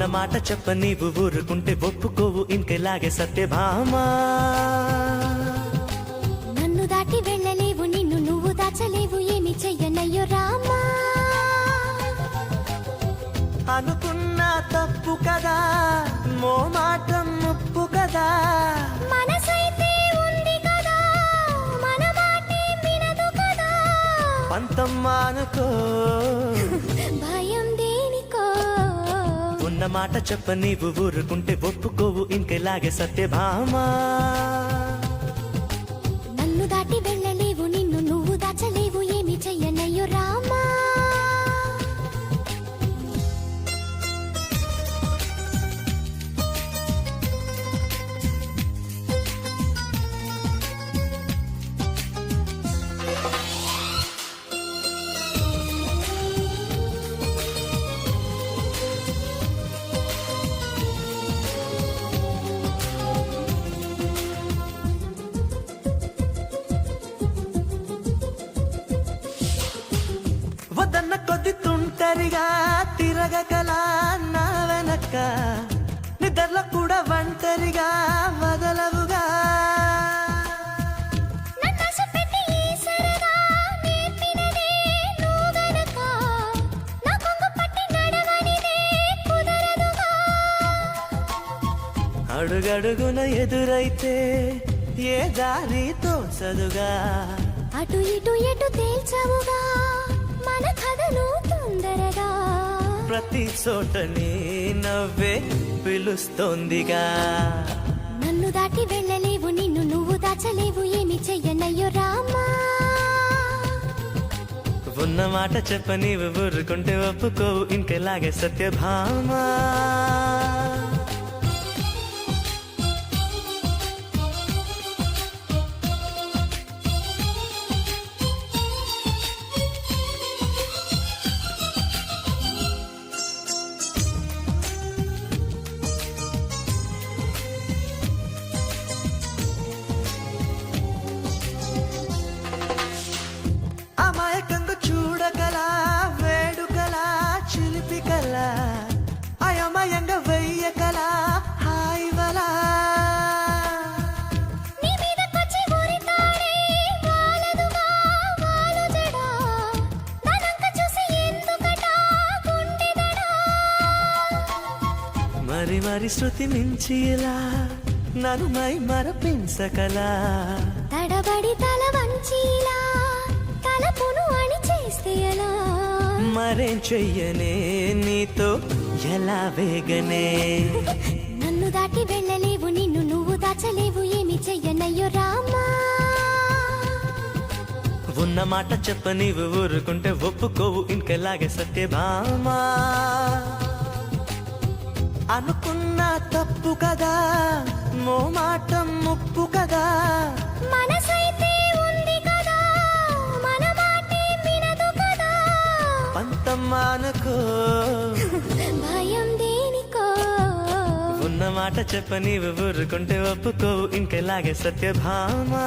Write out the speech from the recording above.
ఉన్న మాట చెప్ప నీవు ఊరుకుంటే ఒప్పుకోవు ఇంకెలాగే సత్యభామా. నన్ను దాటి వెళ్ళలేవు, నిన్ను నువ్వు దాచలేవు, ఏమి చెయ్యనయ్యో రామా. అనుకున్నా తప్పు కదా, మోమాటం ముప్పు కదా, మనసైతే ఉంది కదా, మన మాటే వినదు కదా. పంతమ్మా అనుకో భయం దేనికో. ఉన్న మాట చెప్ప నీవు ఊరుకుంటే ఒప్పుకోవు ఇంకెలాగే సత్యభామా. నన్ను దాటి వెళ్ళలేవు, నిన్ను నువ్వు దాచలేవు, ఏమి చెయ్యనయ్యో రామా. వదన్న కొద్ది తుంటరిగా తిరగకలా నా వెనక్క, నిద్రలో కూడా ఒంటరిగా వదలవుగా. నన్నాశ పెట్టి ఈ సరదా నేర్పినదే నువ్వు గనక, నా కొంగు పట్టి నడవనిదే కుదరదుగా. అడుగడుగున ఎదురైతే ఏ దారి తోచదుగా, అటు ఇటు ఎటు తేల్చవుగా మన కథను తొందరగా. ప్రతి చోట నీ నవ్వే పిలుస్తోందిగా. నన్ను దాటి వెళ్ళలేవు, నిన్ను నువ్వు దాచలేవు, ఏమి చెయ్యనయ్యో రామా. ఉన్న మాట చెప్ప నీవు ఊరుకుంటే ఒప్పుకోవు ఇంకెలాగే సత్యభామా. అమాయకంగా చూడగలా, వేడుకలా, చిలిపికలా, అయమయంగా వెయ్యకలా, హాయివలా. నీ మీదకొచ్చి ఉరితాడే వాలదుగా వాలు జడా, నన్నంక చూసి ఎందుకట గుండెదడా. మరి మరి శృతి మించి ఇలా నన్ను మై మరపించకలా, తడబడి తల వంచిలా తలపును అని చేస్తే ఎలా. మరేం చెయ్యనే నీతో ఎలా వేగనే. నన్ను దాటి వెళ్ళలేవు, నిన్ను నువ్వు దాచలేవు, ఏమి చెయ్యనయ్యో రామా. ఉన్న మాట చెప్ప నీవు ఊరుకుంటే ఒప్పుకోవు ఇంకెలాగే సత్యభామా. అనుకున్నా తప్పు కదా, మోమాటం ముప్పు కదా, మనసైతే ఉంది కదా, మన మాటే వినదు కదా. పంతమ్మా అనుకో భయం దేనికో. ఉన్న మాట చెప్ప నీవు ఊరుకుంటే ఒప్పుకోవు ఇంకెలాగే సత్యభామా.